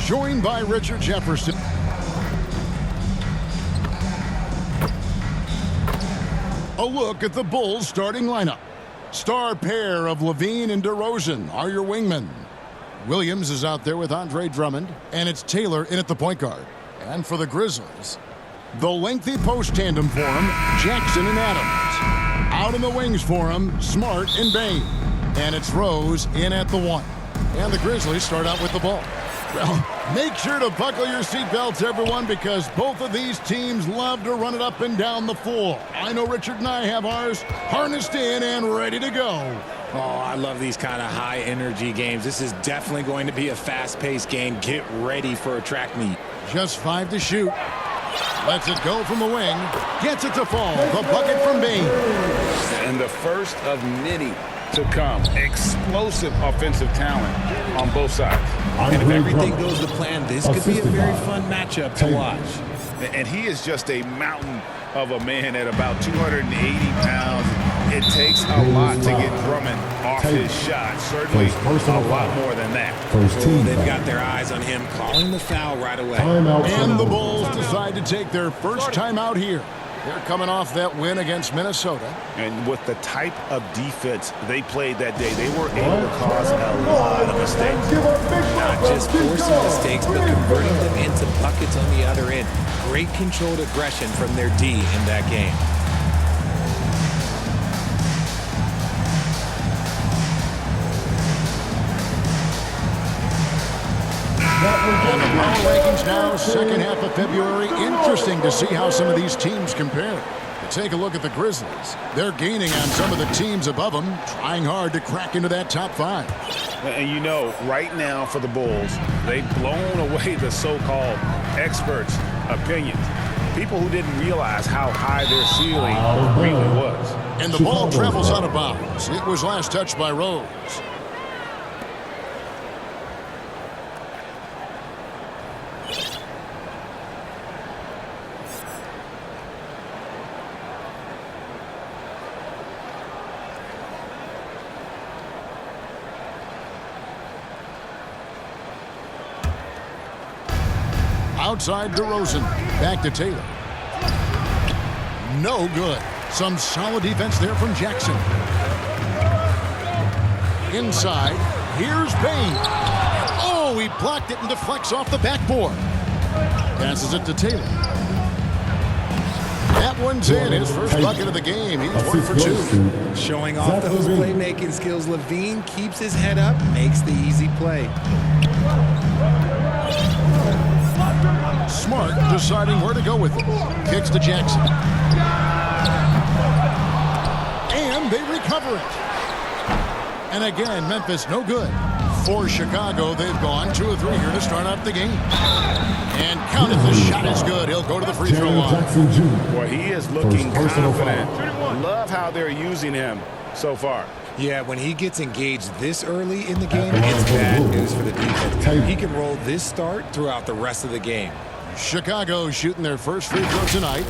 joined by Richard Jefferson. A look at the Bulls starting lineup. Star pair of Levine and DeRozan are your wingmen. Williams is out there with Andre Drummond, and it's Taylor in at the point guard. And for the Grizzlies, the lengthy post tandem for him, Jackson and Adams. Out in the wings for him, Smart and Bain. And it's Rose in at the 1. And the Grizzlies start out with the ball. Well, make sure to buckle your seatbelts, everyone, because both of these teams love to run it up and down the floor. I know Richard and I have ours harnessed in and ready to go. Oh, I love these kind of high-energy games. This is definitely going to be a fast-paced game. Get ready for a track meet. Just 5 to shoot. Lets it go from the wing. Gets it to fall. The bucket from Bain. And the first of many to come. Explosive offensive talent on both sides. And if everything goes to plan, this could be a very fun matchup to watch. And he is just a mountain of a man at about 280 pounds. It takes a lot to get Drummond off his shot. Certainly a lot more than that. They've got their eyes on him, calling the foul right away. And the Bulls decide to take their first timeout here. They're coming off that win against Minnesota. And with the type of defense they played that day, they were able to cause a lot of mistakes. Not just forcing mistakes, but converting them into buckets on the other end. Great controlled aggression from their D in that game. And the power rankings now, second half of February. Interesting to see how some of these teams compare. To take a look at the Grizzlies, they're gaining on some of the teams above them, trying hard to crack into that top 5. And you know, right now for the Bulls, they've blown away the so-called experts' opinions. People who didn't realize how high their ceiling really was. And the ball travels out of bounds. It was last touched by Rose. Outside DeRozan. Back to Taylor. No good. Some solid defense there from Jackson. Inside. Here's Bain. Oh, he blocked it and deflects off the backboard. Passes it to Taylor. That one's in. His first bucket of the game. He's 1 for 2. Showing off those playmaking skills, Levine keeps his head up, makes the easy play. Smart deciding where to go with it. Kicks to Jackson. And they recover it. And again, Memphis no good. For Chicago, they've gone 2 of 3 here to start out the game. And count it, the shot is good. He'll go to the free throw line. Well, he is looking confident. Love how they're using him so far. Yeah, when he gets engaged this early in the game, it's bad news for the defense. He can roll this start throughout the rest of the game. Chicago shooting their first free throw tonight.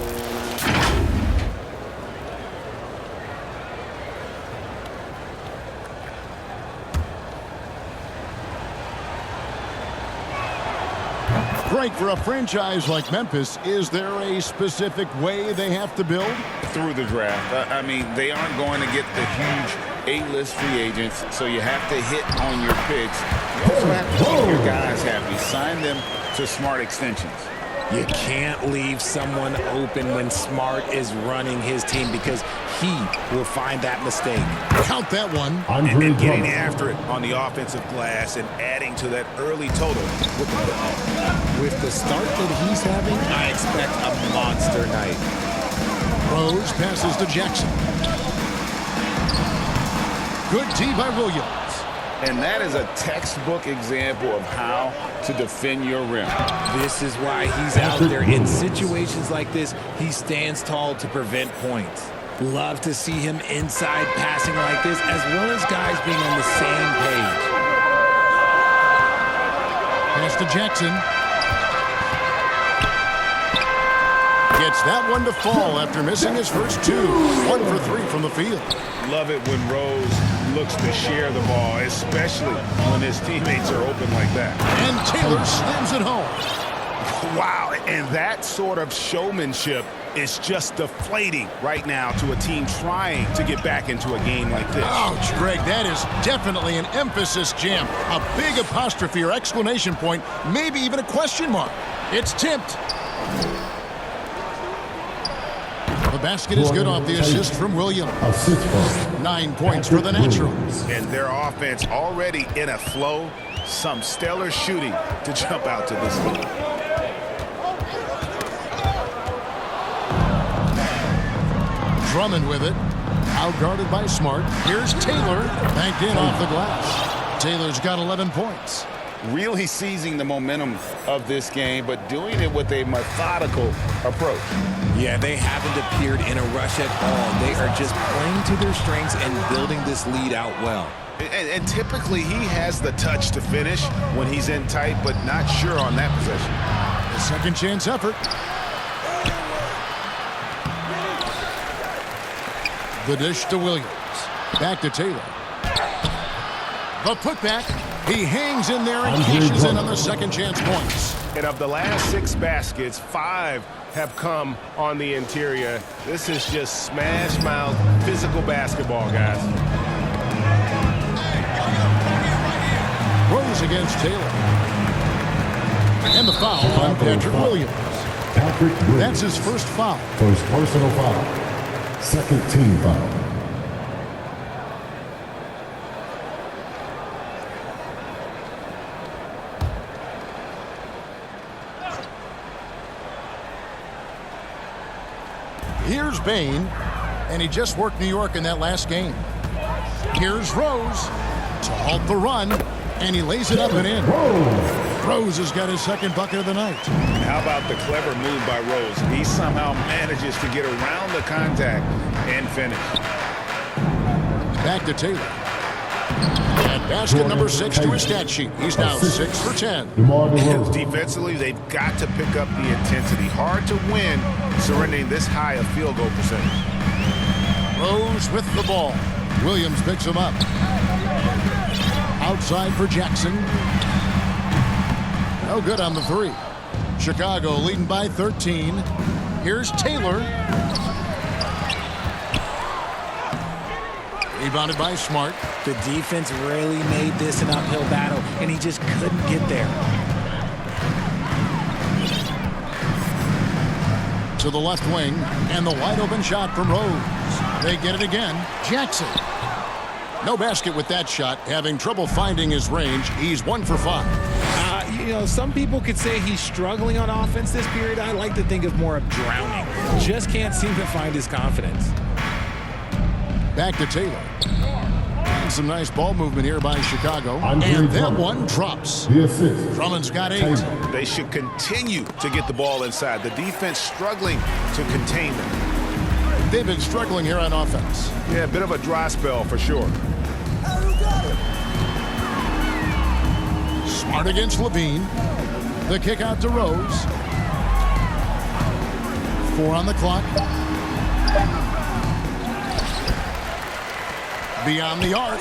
Great for a franchise like Memphis. Is there a specific way they have to build? Through the draft. I mean, they aren't going to get the huge A-list free agents, so you have to hit on your picks. You also have to keep your guys happy. Sign them to smart extensions. You can't leave someone open when Smart is running his team because he will find that mistake. Count that one. And getting after it on the offensive glass and adding to that early total with the football. With the start that he's having, I expect a monster night. Rose passes to Jackson. Good D by Williams. And that is a textbook example of how to defend your rim. This is why he's out there. In situations like this, he stands tall to prevent points. Love to see him inside passing like this, as well as guys being on the same page. Pass to Jackson. Gets that one to fall after missing his first 2. 1 for 3 from the field. Love it when Rose looks to share the ball, especially when his teammates are open like that. And Taylor slams it home. Wow, and that sort of showmanship is just deflating right now to a team trying to get back into a game like this. Ouch, Greg, that is definitely an emphasis jam. A big apostrophe or exclamation point, maybe even a question mark. It's tipped. The basket is good off the assist from Williams. 9 points for the Naturals. And their offense already in a flow. Some stellar shooting to jump out to this lead. Drummond with it. Outguarded by Smart. Here's Taylor. Banked in off the glass. Taylor's got 11 points. Really seizing the momentum of this game, but doing it with a methodical approach. Yeah, they haven't appeared in a rush at all. They are just playing to their strengths and building this lead out well. And typically he has the touch to finish when he's in tight, but not sure on that possession. A second chance effort. The dish to Williams. Back to Taylor. The putback. He hangs in there and cashes in on the second chance points. And of the last 6 baskets, 5 have come on the interior. This is just smash mouth physical basketball, guys. Rose against Taylor. And the foul on Patrick Williams. That's his first foul. First personal foul. Second team foul. Here's Bain, and he just worked New York in that last game. Here's Rose to halt the run, and he lays it up and in. Rose has got his second bucket of the night. How about the clever move by Rose? He somehow manages to get around the contact and finish. Back to Taylor. And basket number 6 to his stat sheet. He's now 6 for 10. Defensively, they've got to pick up the intensity. Hard to win surrendering this high a field goal percentage. Rose with the ball. Williams picks him up. Outside for Jackson. No good on the 3. Chicago leading by 13. Here's Taylor. Rebounded by Smart. The defense really made this an uphill battle, and he just couldn't get there. To the left wing, and the wide open shot from Rose. They get it again. Jackson. No basket with that shot, having trouble finding his range. He's 1 for 5. You know, some people could say he's struggling on offense this period. I like to think of more of drowning. Just can't seem to find his confidence. Back to Taylor. And some nice ball movement here by Chicago. And that one drops. Drummond's got 8. They should continue to get the ball inside. The defense struggling to contain them. They've been struggling here on offense. Yeah, a bit of a dry spell for sure. Smart against Levine. The kick out to Rose. 4 on the clock. Beyond the arc.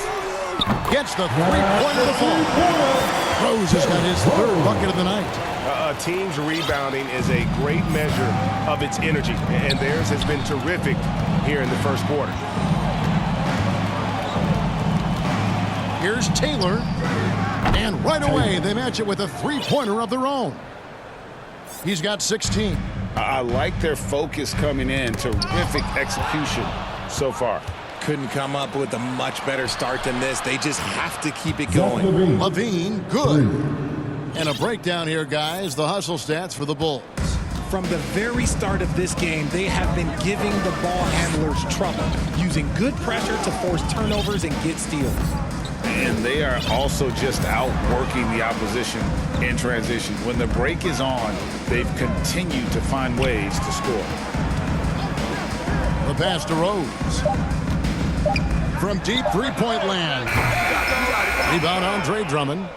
Gets the three-pointer to fall. Rose has got his 3rd bucket of the night. A team's rebounding is a great measure of its energy, and theirs has been terrific here in the first quarter. Here's Taylor. And right away, they match it with a 3-pointer of their own. He's got 16. I like their focus coming in. Terrific execution so far. Couldn't come up with a much better start than this. They just have to keep it going. Levine, good. And a breakdown here, guys. The hustle stats for the Bulls. From the very start of this game, they have been giving the ball handlers trouble, using good pressure to force turnovers and get steals. And they are also just outworking the opposition in transition. When the break is on, they've continued to find ways to score. The pass to Rose. From deep three-point land. Rebound Andre Drummond.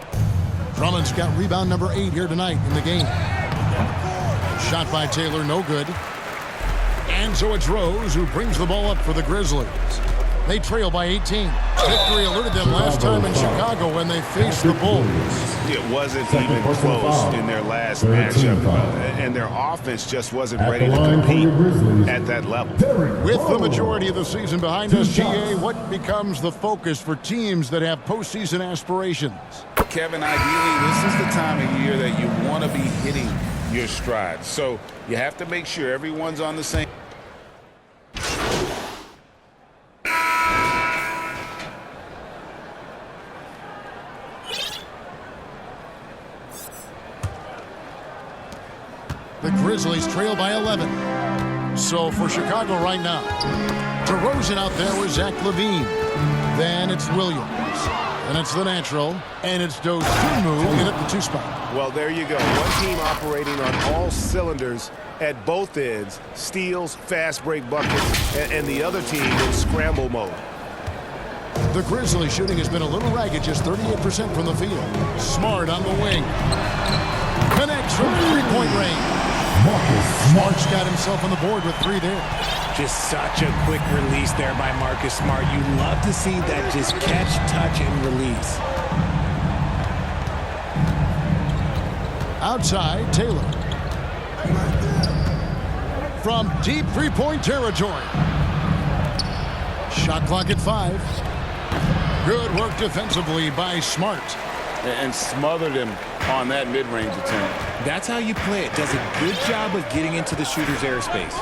Drummond's got rebound number 8 here tonight in the game. Shot by Taylor, no good. And so it's Rose who brings the ball up for the Grizzlies. They trail by 18. Victory eluded them last time in Chicago when they faced the Bulls. It wasn't even close in their last matchup, and their offense just wasn't ready to compete at that level. With the majority of the season behind us, GA, what becomes the focus for teams that have postseason aspirations? Kevin, ideally, this is the time of year that you want to be hitting your stride. So you have to make sure everyone's on the same. The Grizzlies trail by 11. So for Chicago right now, DeRozan out there with Zach LaVine. Then it's Williams. And it's the natural. And it's Dosunmu in at the 2 spot. Well, there you go. One team operating on all cylinders at both ends. Steals, fast break buckets, and the other team in scramble mode. The Grizzlies shooting has been a little ragged, just 38% from the field. Smart on the wing. Connects from 3-point range. Smart's got himself on the board with 3 there. Just such a quick release there by Marcus Smart. You love to see that just catch, touch, and release. Outside, Taylor. From deep 3-point territory. Shot clock at 5. Good work defensively by Smart. And smothered him on that mid-range attempt. That's how you play it. Does a good job of getting into the shooter's airspace.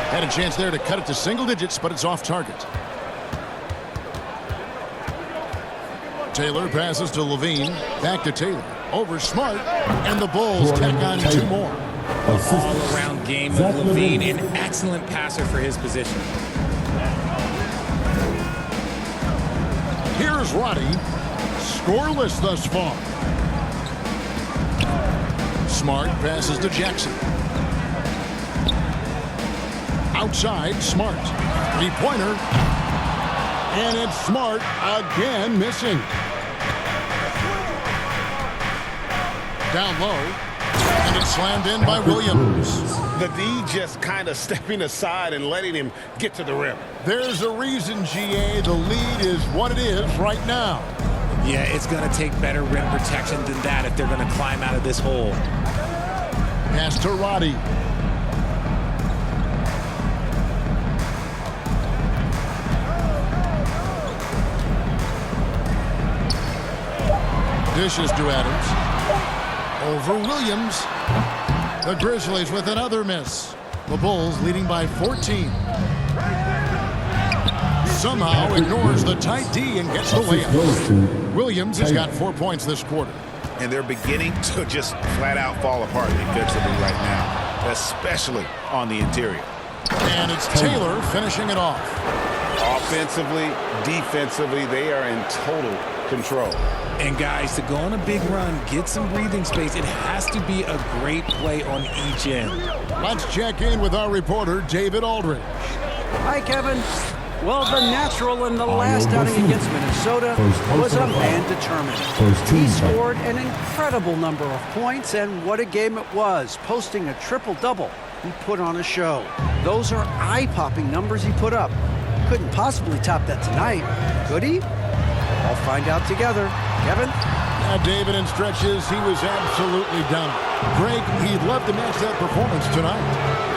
Had a chance there to cut it to single digits, but it's off target. Taylor passes to LaVine. Back to Taylor. Over Smart. And the Bulls tack on 2 more. All-around game of LaVine. An excellent passer for his position. Here's Roddy. Scoreless thus far. Smart passes to Jackson. Outside, Smart. 3-pointer. And it's Smart again missing. Down low. And it's slammed in by Williams. The D just kind of stepping aside and letting him get to the rim. There's a reason, GA, the lead is what it is right now. Yeah, it's going to take better rim protection than that if they're going to climb out of this hole. Pass to Roddy. Dishes to Adams. Over Williams. The Grizzlies with another miss. The Bulls leading by 14. Somehow ignores the tight D and gets the layup. Williams has got 4 points this quarter. And they're beginning to just flat out fall apart defensively right now, especially on the interior. And it's Taylor finishing it off. Offensively, defensively, they are in total control. And guys, to go on a big run, get some breathing space, it has to be a great play on each end. Let's check in with our reporter, David Aldridge. Hi, Kevin. Well, the natural in the last outing against Minnesota was a man determined. He scored an incredible number of points, and what a game it was, posting a triple-double. He put on a show. Those are eye-popping numbers he put up. Couldn't possibly top that tonight, could he? I'll find out together. Kevin? David, in stretches, he was absolutely done. Greg, he'd love to match that performance tonight.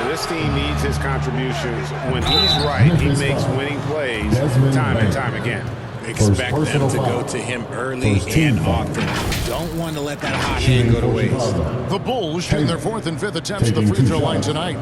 This team needs his contributions. When he's right, he makes winning plays time and time again. Expect them to go to him early and often. Don't want to let that hot hand go to waste. The Bulls shooting their 4th and 5th attempts at the free throw line tonight.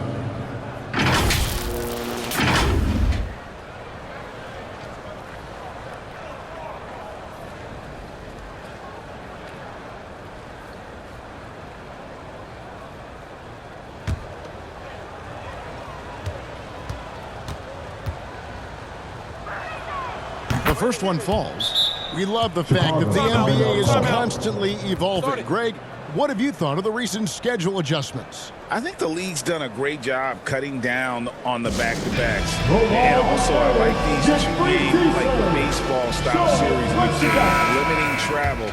The first one falls. We love the fact that the NBA is constantly evolving. Greg, what have you thought of the recent schedule adjustments? I think the league's done a great job cutting down on the back-to-backs. And also, I like these 2-game, like baseball-style series we've seen. Limiting travel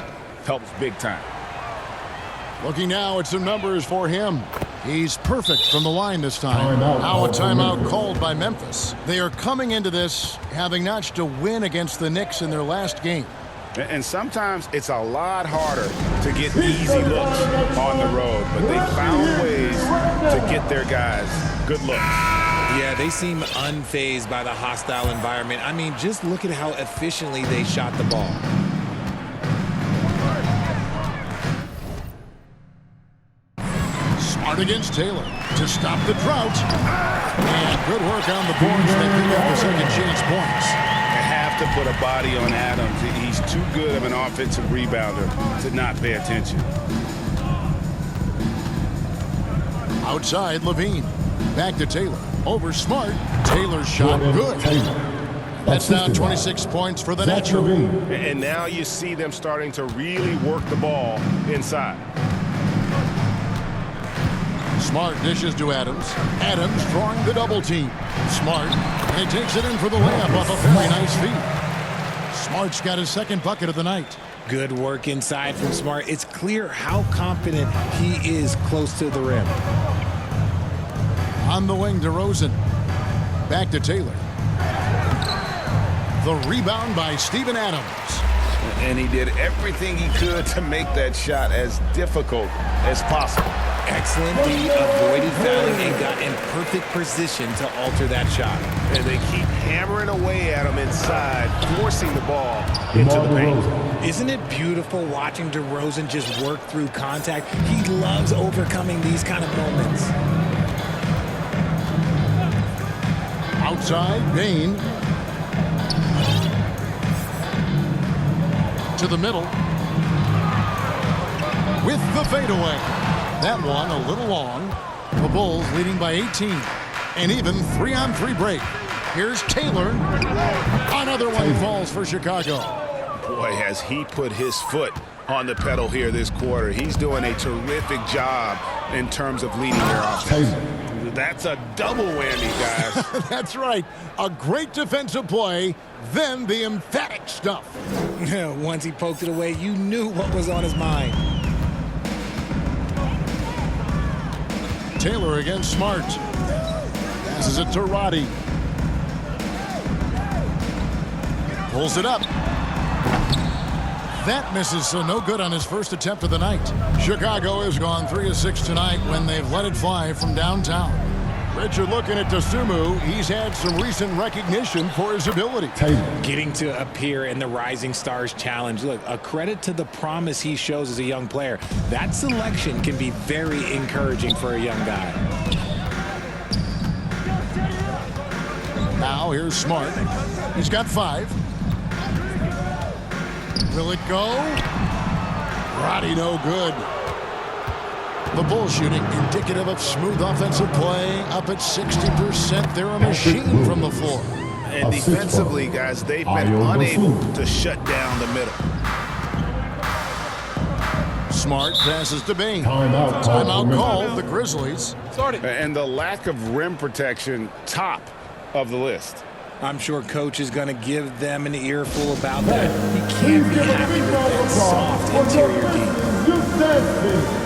helps big time. Looking now at some numbers for him. He's perfect from the line this time. Now a timeout called by Memphis. They are coming into this having notched a win against the Knicks in their last game. And sometimes it's a lot harder to get easy looks on the road, but they found ways to get their guys good looks. Yeah, they seem unfazed by the hostile environment. I mean, just look at how efficiently they shot the ball. Smart against Taylor to stop the drought. And good work on the boards. They pick up the second chance points. To put a body on Adams. He's too good of an offensive rebounder to not pay attention. Outside, Levine. Back to Taylor. Over Smart. Taylor's shot good. That's now 26 points for the Natural. And now you see them starting to really work the ball inside. Smart dishes to Adams. Adams drawing the double team. Smart. And he takes it in for the layup off a very nice feed. Smart's got his second bucket of the night. Good work inside from Smart. It's clear how confident he is close to the rim. On the wing, DeRozan. Back to Taylor. The rebound by Steven Adams. And he did everything he could to make that shot as difficult as possible. Excellent D, avoided fouling and got in perfect position to alter that shot. And they keep hammering away at him inside, forcing the ball into the paint. Isn't it beautiful watching DeRozan just work through contact? He loves overcoming these kind of moments. Outside, Bain. To the middle. With the fadeaway. That one a little long. The Bulls leading by 18. An even 3-on-3 break. Here's Taylor. Another one falls for Chicago. Boy, has he put his foot on the pedal here this quarter. He's doing a terrific job in terms of leading their offense. That's a double whammy, guys. That's right. A great defensive play, then the emphatic stuff. Once he poked it away, you knew what was on his mind. Taylor against Smart. Passes it to Roddy. Pulls it up. That misses, so no good on his first attempt of the night. Chicago has gone 3 of 6 tonight when they've let it fly from downtown. Richard looking at Dosunmu. He's had some recent recognition for his ability. Getting to appear in the Rising Stars Challenge. Look, a credit to the promise he shows as a young player. That selection can be very encouraging for a young guy. Now here's Smart. He's got 5. Will it go? Roddy no good. The Bulls shooting indicative of smooth offensive play. Up at 60%. They're a machine from the floor. And defensively, guys, they've been unable to shut down the middle. Smart passes to Bain. Timeout called the Grizzlies. And the lack of rim protection, top of the list. I'm sure coach is going to give them an earful about that. He can't be happy with that soft interior D.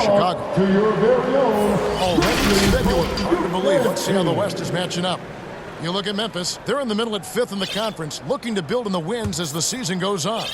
Chicago. To your very own. Already scheduled. Hard to believe. Let's see how the West is matching up. You look at Memphis. They're in the middle at 5th in the conference, looking to build in the wins as the season goes on.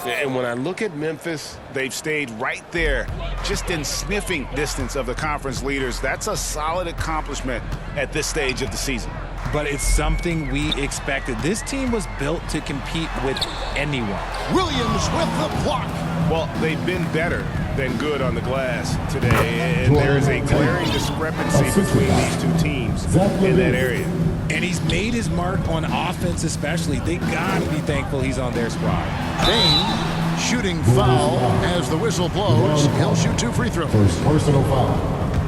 And when I look at Memphis, they've stayed right there, just in sniffing distance of the conference leaders. That's a solid accomplishment at this stage of the season. But it's something we expected. This team was built to compete with anyone. Williams with the block. Well, they've been better than good on the glass today, and there is a glaring discrepancy between these two teams in that area. And he's made his mark on offense especially. They got to be thankful he's on their squad. Bain shooting foul as the whistle blows. He'll shoot 2 free throws. First personal foul.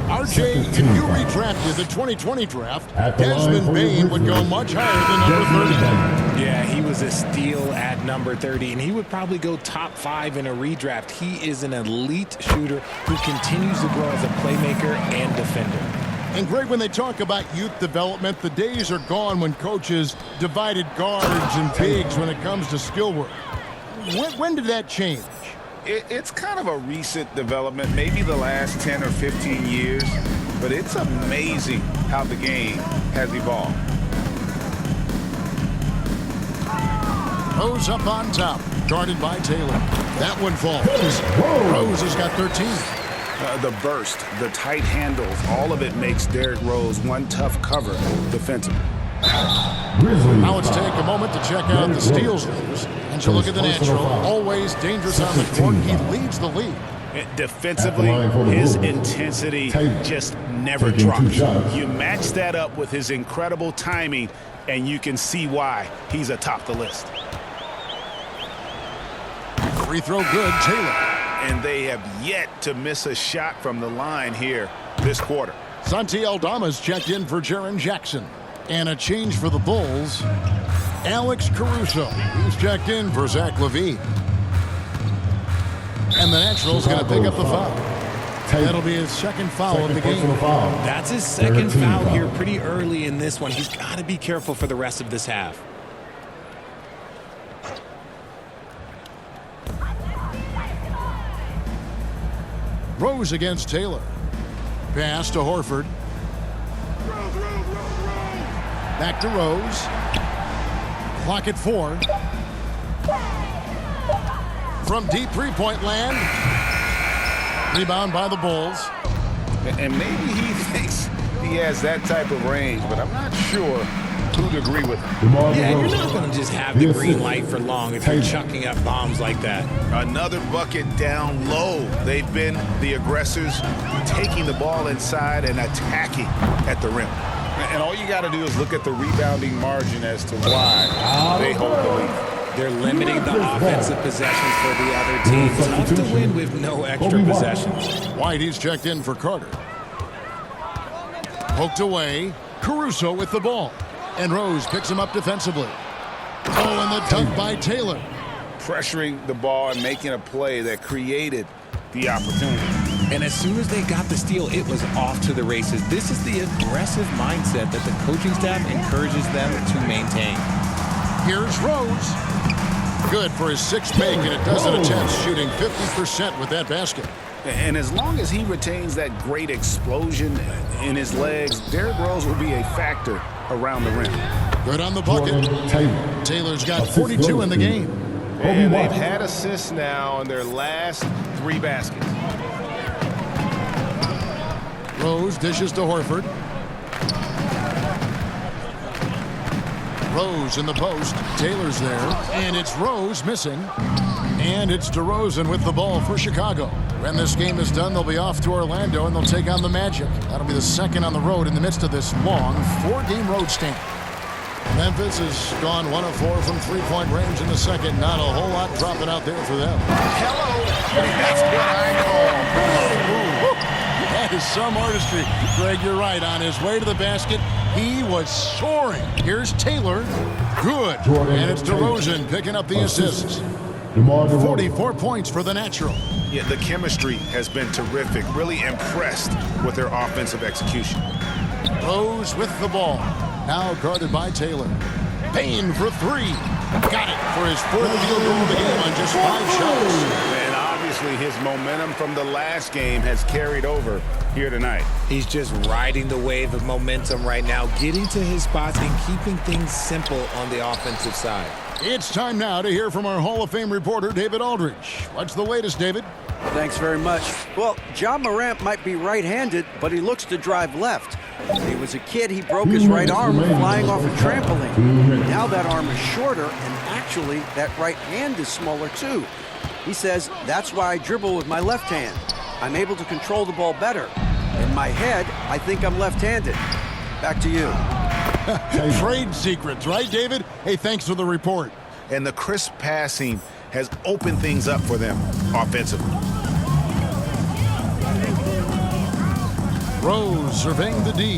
RJ, if you redrafted the 2020 draft, Desmond Bain would go much higher than number 30. Yeah, he was a steal at number 30, and he would probably go top 5 in a redraft. He is an elite shooter who continues to grow as a playmaker and defender. And Greg, when they talk about youth development, the days are gone when coaches divided guards and bigs when it comes to skill work. When did that change? It's kind of a recent development, maybe the last 10 or 15 years, but it's amazing how the game has evolved. Rose up on top, guarded by Taylor. That one falls. Rose has got 13. The burst, the tight handles, all of it makes Derrick Rose one tough cover defensively. Now let's take a moment to check out the steals leaders. And you look at the natural, always dangerous on the court. He leads the league. Defensively, his intensity just never drops. You match that up with his incredible timing, and you can see why he's atop the list. Free throw good, Taylor. And they have yet to miss a shot from the line here this quarter. Santi Aldama's checked in for Jaren Jackson. And a change for the Bulls, Alex Caruso. He's checked in for Zach LaVine. And the Natural's going to pick up the foul. That'll be his second foul of the game. That's his second foul here pretty early in this one. He's got to be careful for the rest of this half. Rose against Taylor. Pass to Horford. Back to Rose. Clock at 4. From deep three-point land. Rebound by the Bulls. And maybe he thinks he has that type of range, but I'm not sure who'd agree with him. Yeah, you're not going to just have the green light for long if you're chucking up bombs like that. Another bucket down low. They've been the aggressors, taking the ball inside and attacking at the rim. And all you got to do is look at the rebounding margin as to why they hold the lead. They're limiting the offensive possessions for the other team. Tough to win with no extra possessions. White, he's checked in for Carter. Poked away. Caruso with the ball. And Rose picks him up defensively. Oh, and the dunk by Taylor. Pressuring the ball and making a play that created the opportunity. And as soon as they got the steal, it was off to the races. This is the aggressive mindset that the coaching staff encourages them to maintain. Here's Rose. Good for his sixth make, and it doesn't attempt, shooting 50% with that basket. And as long as he retains that great explosion in his legs, Derrick Rose will be a factor around the rim. Good on the bucket. Taylor's got 42 in the game. And they've had assists now on their last 3 baskets. Rose dishes to Horford. Rose in the post. Taylor's there. And it's Rose missing. And it's DeRozan with the ball for Chicago. When this game is done, they'll be off to Orlando, and they'll take on the Magic. That'll be the second on the road in the midst of this long 4-game road stand. Memphis has gone 1 of 4 from three-point range in the second. Not a whole lot dropping out there for them. Hello. That's what I call. That is some artistry. Greg, you're right. On his way to the basket, he was soaring. Here's Taylor. Good. And it's DeRozan picking up the assist. 44 points for the Natural. Yeah, the chemistry has been terrific. Really impressed with their offensive execution. Rose with the ball. Now guarded by Taylor. Payne for 3. Got it for his 4th field goal of the game on just 5 shots. And obviously his momentum from the last game has carried over here tonight. He's just riding the wave of momentum right now, getting to his spots and keeping things simple on the offensive side. It's time now to hear from our Hall of Fame reporter, David Aldridge. What's the latest, David? Thanks very much. Well, John Morant might be right-handed, but he looks to drive left. When he was a kid, he broke his right arm flying off a trampoline. Now that arm is shorter, and actually, that right hand is smaller too. He says, that's why I dribble with my left hand. I'm able to control the ball better. In my head, I think I'm left-handed. Back to you. Trade secrets, right, David? Hey, thanks for the report. And the crisp passing has opened things up for them offensively. Rose surveying the D.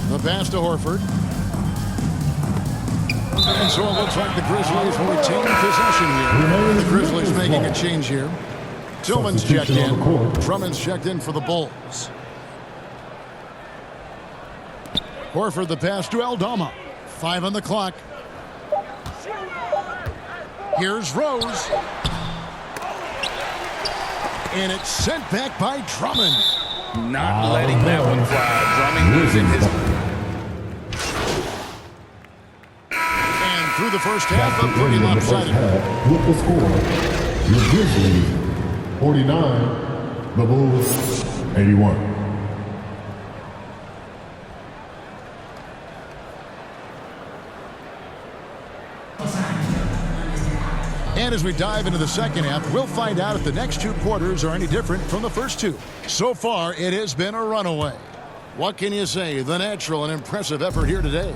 The pass to Horford. And so it looks like the Grizzlies will retain possession here. The Grizzlies making a change here. Tillman's checked in. Drummond's checked in for the Bulls. Horford the pass to Aldama. 5 on the clock. Here's Rose. And it's sent back by Drummond. Not letting that one fly. Drummond using his... And through the first half, a pretty lopsided. With the score, your Grizzlies 49, the Bulls 81. And as we dive into the second half, we'll find out if the next 2 quarters are any different from the first 2. So far, it has been a runaway. What can you say? The natural and impressive effort here today.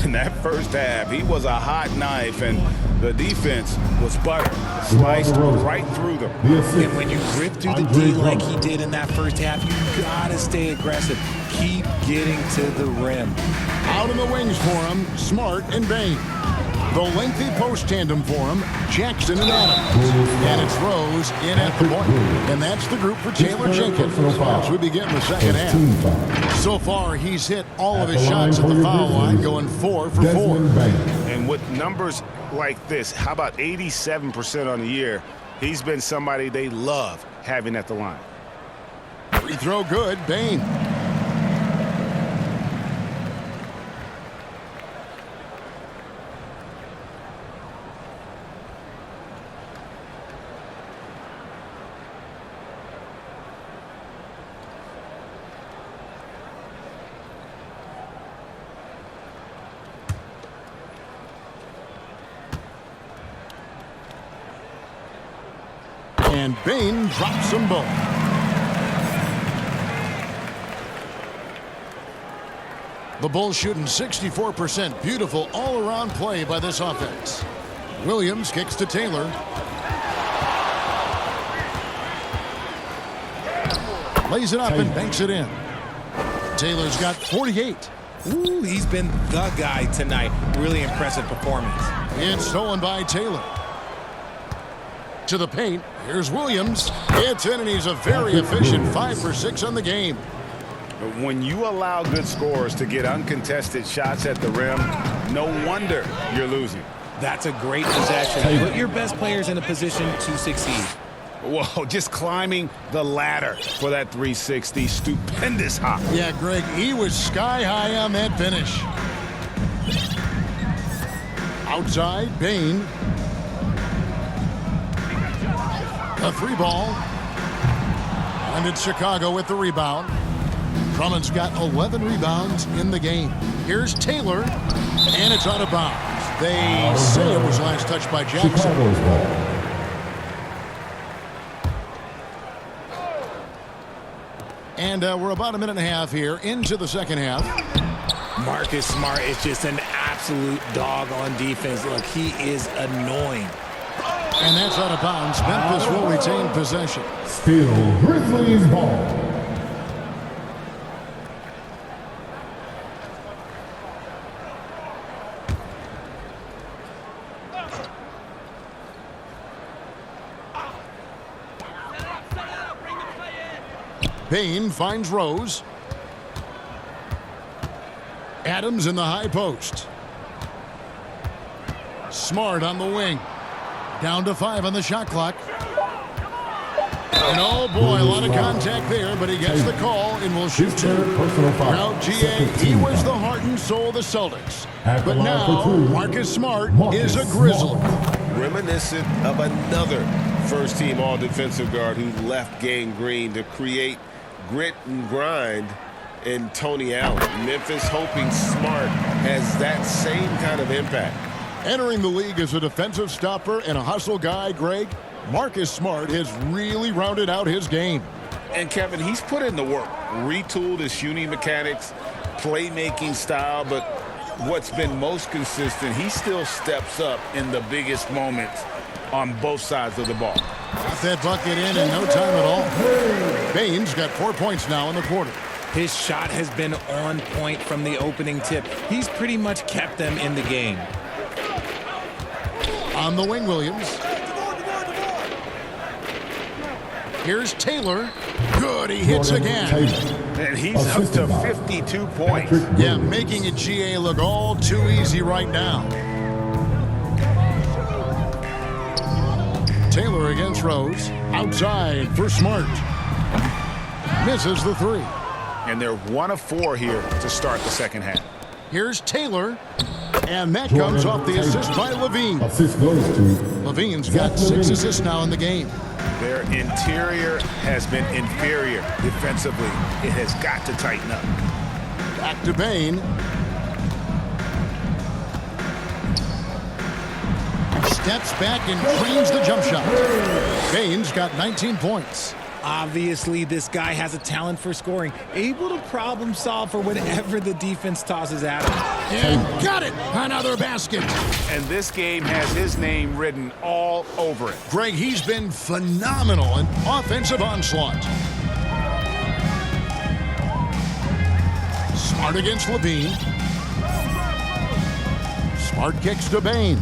In that first half, he was a hot knife, and the defense was butter. Sliced right through them. And when you rip through the D like he did in that first half, you gotta stay aggressive. Keep getting to the rim. Out in the wings for him, Smart and Bain. The lengthy post tandem for him, Jackson and Adams. And it's Rose in at the point. And that's the group for Taylor Jenkins as we begin the second half. So far, he's hit all of his shots at the foul line, going 4 for 4. And with numbers like this, how about 87% on the year? He's been somebody they love having at the line. Free throw good, Bain. And Bain drops them both. The Bulls shooting 64%. Beautiful all-around play by this offense. Williams kicks to Taylor. Lays it up and banks it in. Taylor's got 48. Ooh, he's been the guy tonight. Really impressive performance. It's stolen by Taylor. To the paint. Here's Williams. It's in, and he's a very efficient 5 for 6 on the game. When you allow good scorers to get uncontested shots at the rim, no wonder you're losing. That's a great possession. Put your best players in a position to succeed. Whoa, just climbing the ladder for that 360. Stupendous hop. Yeah, Greg, he was sky high on that finish. Outside, Bain. A 3 ball. And it's Chicago with the rebound. Drummond's got 11 rebounds in the game. Here's Taylor. And it's out of bounds. They say it was last touched by Jackson. And we're about a minute and a half here into the second half. Marcus Smart is just an absolute dog on defense. Look, he is annoying. And that's out of bounds. Memphis will retain possession. Still Grizzlies ball. Bain finds Rose. Adams in the high post. Smart on the wing. Down to 5 on the shot clock. And oh boy, a lot of contact there, but he gets the call and will shoot 2. Now, GA, he was the heart and soul of the Celtics. But now, Marcus Smart is a Grizzly. Reminiscent of another first-team all-defensive guard who left Gang Green to create grit and grind in Tony Allen. Memphis hoping Smart has that same kind of impact. Entering the league as a defensive stopper and a hustle guy, Greg, Marcus Smart has really rounded out his game. And Kevin, he's put in the work, retooled his shooting mechanics, playmaking style, but what's been most consistent, he still steps up in the biggest moments on both sides of the ball. Got that bucket in no time at all. Bain's got 4 points now in the quarter. His shot has been on point from the opening tip. He's pretty much kept them in the game. On the wing, Williams. Here's Taylor. Good, he hits again. And he's up to 52 points. Yeah, making a GA look all too easy right now. Taylor against Rose. Outside for Smart. Misses the three. And they're 1 of 4 here to start the second half. Here's Taylor. And that comes off the assist by Levine. Assist goes to Levine's got 6 assists now in the game. Their interior has been inferior defensively. It has got to tighten up. Back to Bain. Steps back and trains the jump shot. Bain's got 19 points. Obviously, this guy has a talent for scoring, able to problem solve for whatever the defense tosses at him. And got it! Another basket. And this game has his name written all over it. Greg, he's been phenomenal in offensive onslaught. Smart against Levine. Smart kicks to Bain.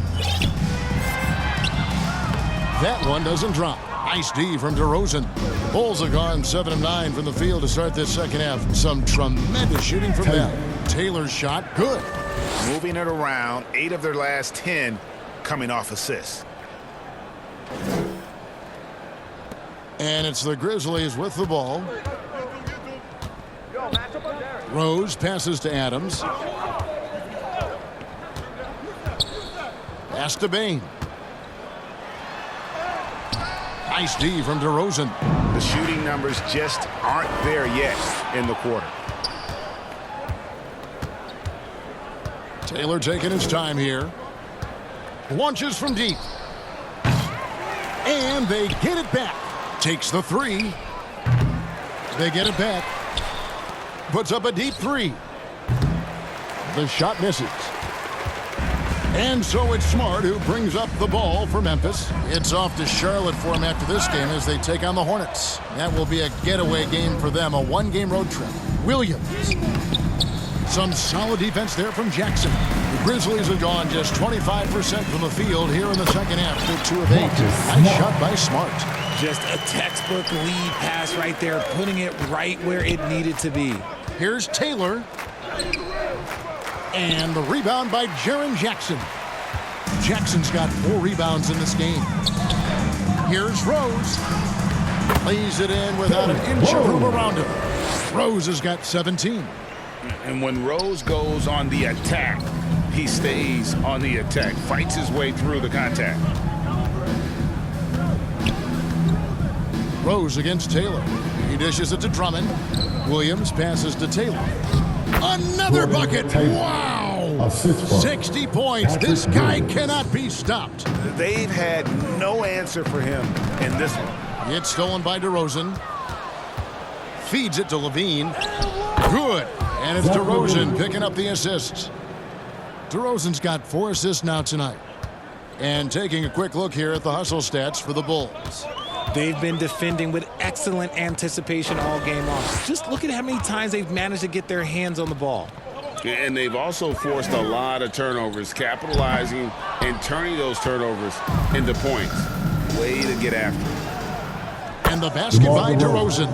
That one doesn't drop. Nice D from DeRozan. Bulls have gone 7 of 9 from the field to start this second half. Some tremendous shooting from them. Taylor's shot, good. Moving it around, 8 of their last 10 coming off assists. And it's the Grizzlies with the ball. Rose passes to Adams. Pass to Bain. Nice D from DeRozan. The shooting numbers just aren't there yet in the quarter. Taylor taking his time here. Launches from deep. And they get it back. Takes the three. They get it back. Puts up a deep three. The shot misses. And so it's Smart who brings up the ball for Memphis. It's off to Charlotte for him after this game as they take on the Hornets. That will be a getaway game for them, a one-game road trip. Williams. Some solid defense there from Jackson. The Grizzlies have gone just 25% from the field here in the second half. They're 2 of 8. Nice shot by Smart. Just a textbook lead pass right there, putting it right where it needed to be. Here's Taylor. And the rebound by Jaren Jackson. Jackson's got 4 rebounds in this game. Here's Rose. Lays it in without an inch of room around him. Rose has got 17. And when Rose goes on the attack, he stays on the attack, fights his way through the contact. Rose against Taylor. He dishes it to Drummond. Williams passes to Taylor. Another bucket. Wow. 60 points. This guy cannot be stopped. They've had no answer for him in this one. It's stolen by DeRozan. Feeds it to Levine. Good. And it's DeRozan picking up the assists. DeRozan's got 4 assists now tonight. And taking a quick look here at the hustle stats for the Bulls. They've been defending with excellent anticipation all game long. Just look at how many times they've managed to get their hands on the ball. And they've also forced a lot of turnovers, capitalizing and turning those turnovers into points. Way to get after it. And the basket by DeRozan.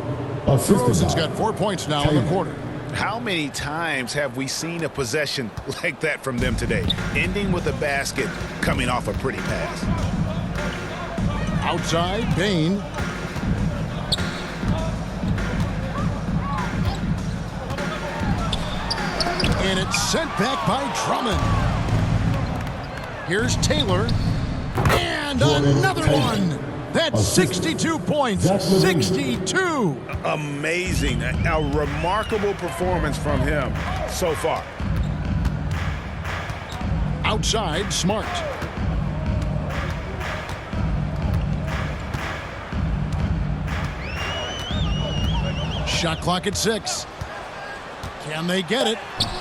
DeRozan's got 4 points now in the quarter. How many times have we seen a possession like that from them today, ending with a basket coming off a pretty pass? Outside, Bain. And it's sent back by Drummond. Here's Taylor. And another one. That's 62 points. 62. Amazing. A remarkable performance from him so far. Outside, Smart. Shot clock at 6. Can they get it?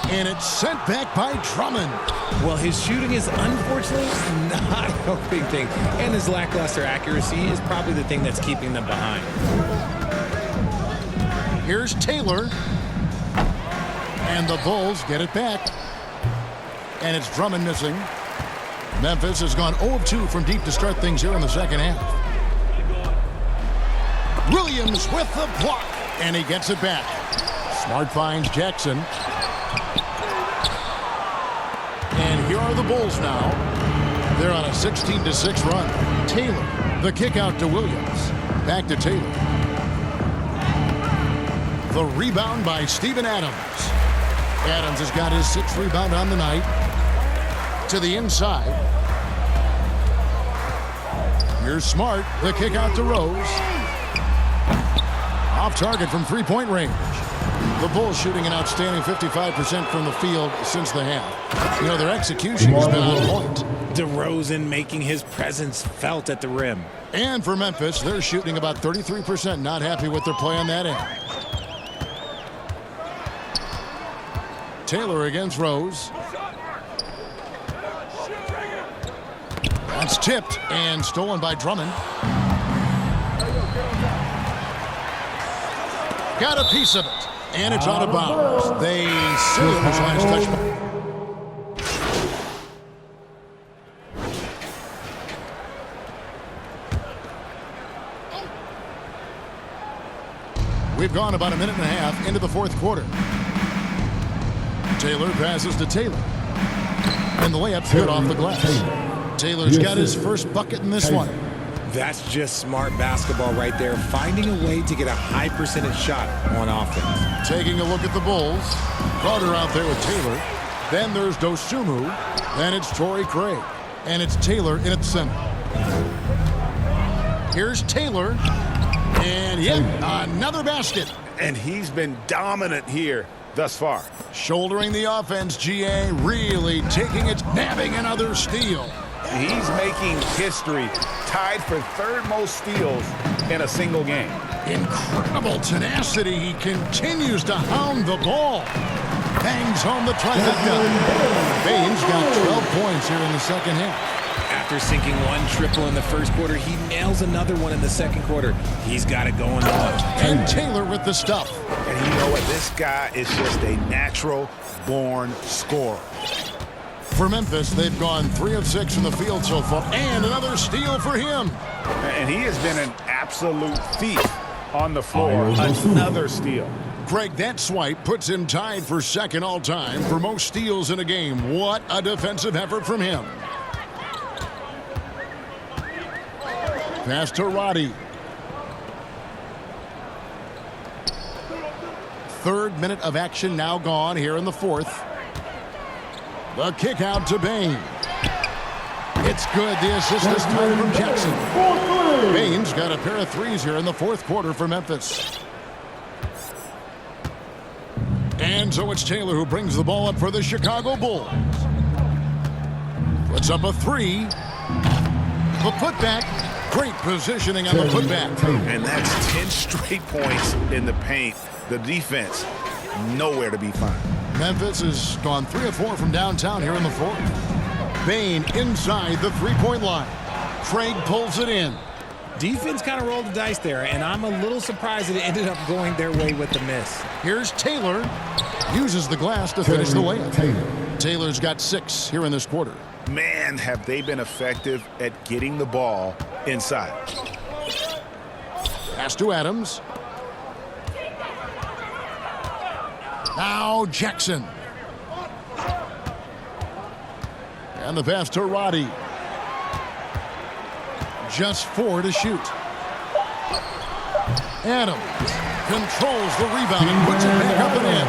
And it's sent back by Drummond. Well, his shooting is unfortunately not helping things, and his lackluster accuracy is probably the thing that's keeping them behind. Here's Taylor. And the Bulls get it back. And it's Drummond missing. Memphis has gone 0 of 2 from deep to start things here in the second half. Williams with the block. And he gets it back. Smart finds Jackson. And here are the Bulls now. They're on a 16-6 run. Taylor, the kick out to Williams. Back to Taylor. The rebound by Steven Adams. Adams has got his 6th rebound on the night. To the inside. Here's Smart, the kick out to Rose. Off target from three-point range. The Bulls shooting an outstanding 55% from the field since the half. You know, their execution has been on point. DeRozan making his presence felt at the rim. And for Memphis, they're shooting about 33%. Not happy with their play on that end. Taylor against Rose. That's tipped and stolen by Drummond. Got a piece of it. And it's out of bounds. They say it was last touch. We've gone about a minute and a half into the fourth quarter. Taylor passes to Taylor. And the layup's good off the glass. Taylor's got his first bucket in this one. That's just smart basketball right there, finding a way to get a high percentage shot on offense. Taking a look at the Bulls. Carter out there with Taylor. Then there's Dosunmu. Then it's Torrey Craig. And it's Taylor in at the center. Here's Taylor. And yet another basket. And he's been dominant here thus far. Shouldering the offense, GA really taking it, nabbing another steal. He's making history, tied for third most steals in a single game. Incredible tenacity. He continues to hound the ball. Bangs home the trifecta. Baines got 12 points here in the second half. After sinking one triple in the first quarter, he nails another one in the second quarter. He's got it going on. And Taylor with the stuff. And you know what? This guy is just a natural-born scorer. For Memphis, they've gone 3 of 6 from the field so far. And another steal for him. And he has been an absolute thief on the floor. Another steal. Craig, that swipe puts him tied for second all-time for most steals in a game. What a defensive effort from him. Pass to Roddy. Third minute of action now gone here in the fourth. The kick out to Bain. It's good. The assist this time from Jackson. Bain's got a pair of threes here in the fourth quarter for Memphis. And so it's Taylor who brings the ball up for the Chicago Bulls. Puts up a three. The putback. Great positioning on the putback. And that's 10 straight points in the paint. The defense, nowhere to be found. Memphis has gone 3 of 4 from downtown here in the fourth. Bain inside the three-point line. Craig pulls it in. Defense kind of rolled the dice there, and I'm a little surprised that it ended up going their way with the miss. Here's Taylor. Uses the glass to finish the layup. Taylor's got 6 here in this quarter. Man, have they been effective at getting the ball inside. Pass to Adams. Now Jackson. And the pass to Roddy. Just 4 to shoot. Adams controls the rebound and puts it back up and in.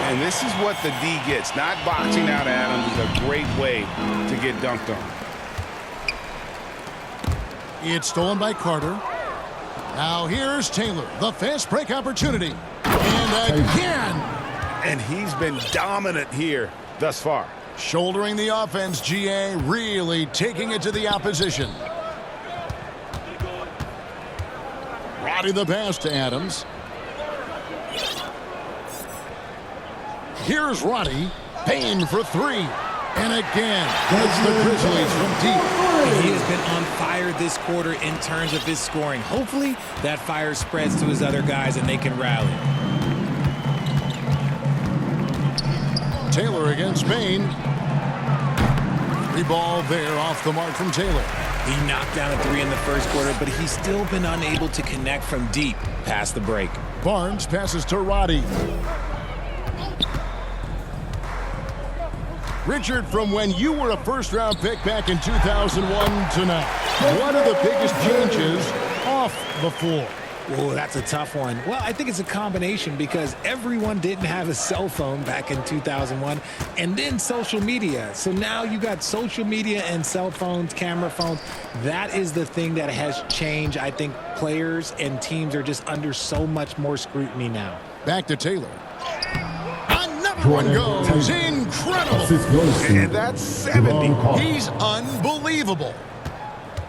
And this is what the D gets. Not boxing out Adams is a great way to get dunked on. It's stolen by Carter. Now here's Taylor. The fast break opportunity. And again. And he's been dominant here thus far. Shouldering the offense, GA really taking it to the opposition. Roddy the pass to Adams. Here's Roddy. Payne for 3. And again, it's the Grizzlies from deep. He has been on fire this quarter in terms of his scoring. Hopefully, that fire spreads to his other guys and they can rally. Taylor against Bain. Free ball there off the mark from Taylor. He knocked down a 3 in the first quarter, but he's still been unable to connect from deep past the break. Barnes passes to Roddy. Richard, from when you were a first-round pick back in 2001 to now, what are the biggest changes off the floor? Oh, that's a tough one. Well, I think it's a combination because everyone didn't have a cell phone back in 2001 and then social media. So now you got social media and cell phones, camera phones. That is the thing that has changed. I think players and teams are just under so much more scrutiny now. Back to Taylor. Another one goes. Incredible. And that's 70. He's unbelievable.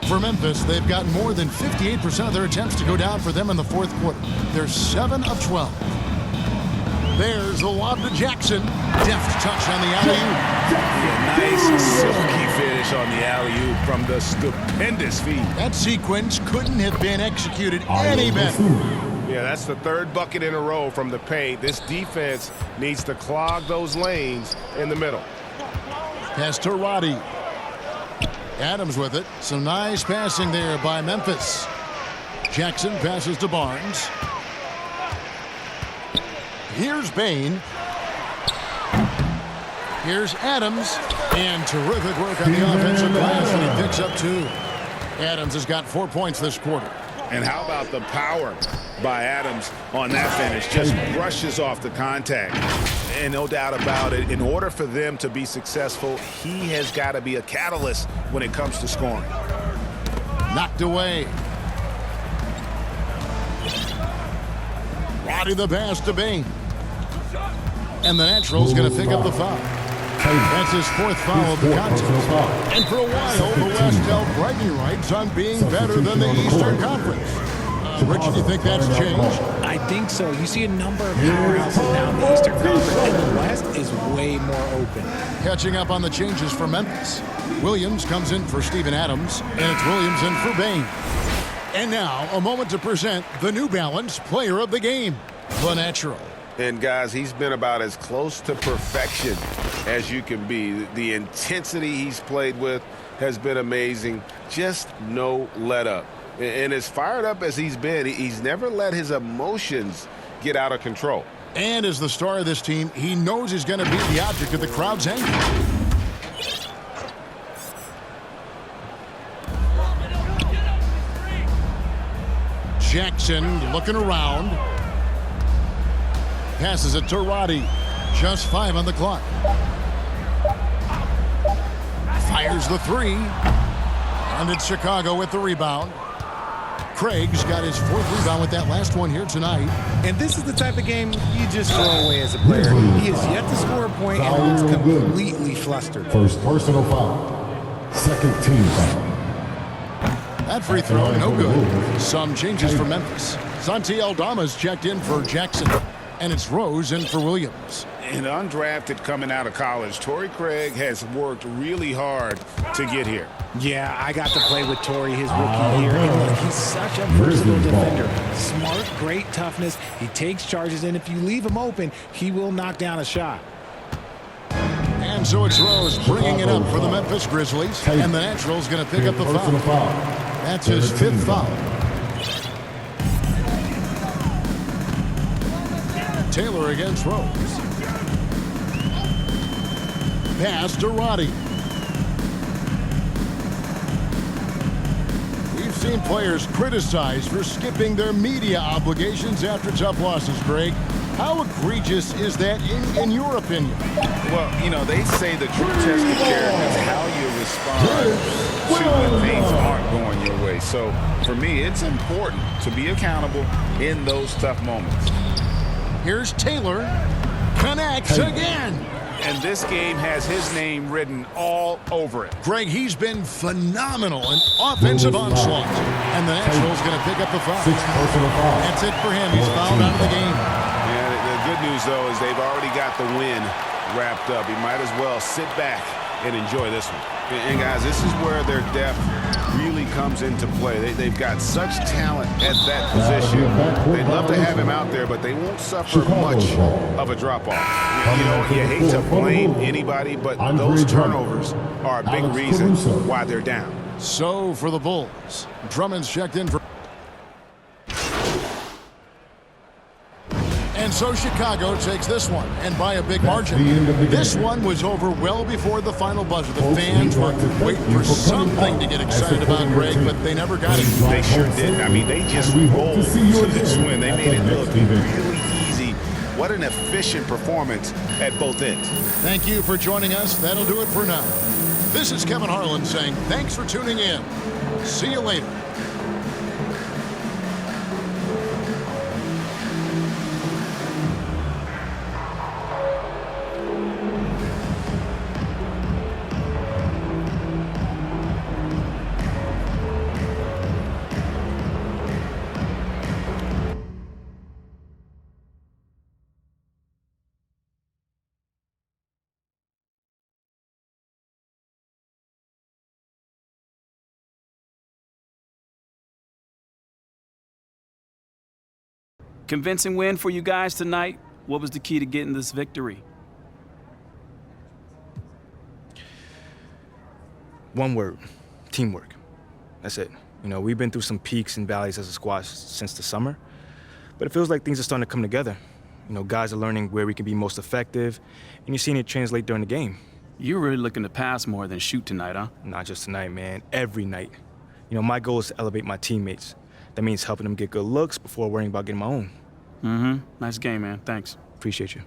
For Memphis, they've got more than 58% of their attempts to go down for them in the fourth quarter. They're 7 of 12. There's the lob to Jackson. Deft touch on the alley-oop. Nice silky finish on the alley-oop from the stupendous feed. That sequence couldn't have been executed any better. Yeah, that's the third bucket in a row from the paint. This defense needs to clog those lanes in the middle. Pass to Roddy. Adams with it. Some nice passing there by Memphis. Jackson passes to Barnes. Here's Bain. Here's Adams. And terrific work on the offensive glass, and he picks up 2. Adams has got 4 points this quarter. And how about the power by Adams on that finish? Just brushes off the contact. And no doubt about it, in order for them to be successful, he has got to be a catalyst when it comes to scoring. Knocked away. Roddy the pass to Bain. And the Natural's going to pick up the foul. That's his 4th foul of the contest. And for a while, the West held bragging rights on being better than the Eastern Conference. Rich, do you think that's changed? I think so. You see a number of powerhouses now in the Eastern Conference, and the West is way more open. Catching up on the changes for Memphis. Williams comes in for Steven Adams, and it's Williams in for Bain. And now, a moment to present the New Balance Player of the Game, the Natural. And, guys, he's been about as close to perfection as you can be. The intensity he's played with has been amazing. Just no let-up. And as fired up as he's been, he's never let his emotions get out of control. And as the star of this team, he knows he's going to be the object of the crowd's anger. Jackson looking around. Passes it to Roddy. Just 5 on the clock. Fires the 3. And it's Chicago with the rebound. Craig's got his 4th rebound with that last one here tonight. And this is the type of game you just throw away as a player. He has yet to score a point and looks completely flustered. First personal foul. Second team foul. That free throw, no good. Some changes for Memphis. Santi Aldama's checked in for Jackson. And it's Rose in for Williams. And undrafted coming out of college, Torrey Craig has worked really hard to get here. Yeah, I got to play with Torrey his rookie year. And look, he's such a versatile defender. Smart, great toughness. He takes charges, and if you leave him open, he will knock down a shot. And so it's Rose bringing it up for the Memphis Grizzlies. And the Natural's going to pick up the foul. That's his 5th foul. Taylor against Rose. Pass to Roddy. We've seen players criticized for skipping their media obligations after tough losses, Greg. How egregious is that in your opinion? Well, you know, they say the true test of character is how you respond to when things aren't going your way. So, for me, it's important to be accountable in those tough moments. Here's Taylor. Connects again. And this game has his name written all over it. Greg, he's been phenomenal in offensive onslaught. And the Natural's going to pick up the foul. That's it for him. He's fouled out of the game. Yeah, the good news, though, is they've already got the win wrapped up. He might as well sit back and enjoy this one. And guys, this is where their depth really comes into play. They've got such talent at that position. They'd love to have him out there, but they won't suffer much of a drop-off. You know, you hate to blame anybody, but those turnovers are a big reason why they're down. So for the Bulls, Drummond's checked in for... And so Chicago takes this one, and by a big margin. This one was over well before the final buzzer. The fans were waiting for something to get excited about, Greg, but they never got it. They sure did. I mean, they just rolled to this win. They made it look really easy. What an efficient performance at both ends. Thank you for joining us. That'll do it for now. This is Kevin Harlan saying thanks for tuning in. See you later. Convincing win for you guys tonight. What was the key to getting this victory? One word: teamwork. That's it. You know, we've been through some peaks and valleys as a squad since the summer, but it feels like things are starting to come together. You know, guys are learning where we can be most effective, and you're seeing it translate during the game. You're really looking to pass more than shoot tonight, huh? Not just tonight, man. Every night. You know, my goal is to elevate my teammates. That means helping them get good looks before worrying about getting my own. Nice game, man. Thanks. Appreciate you.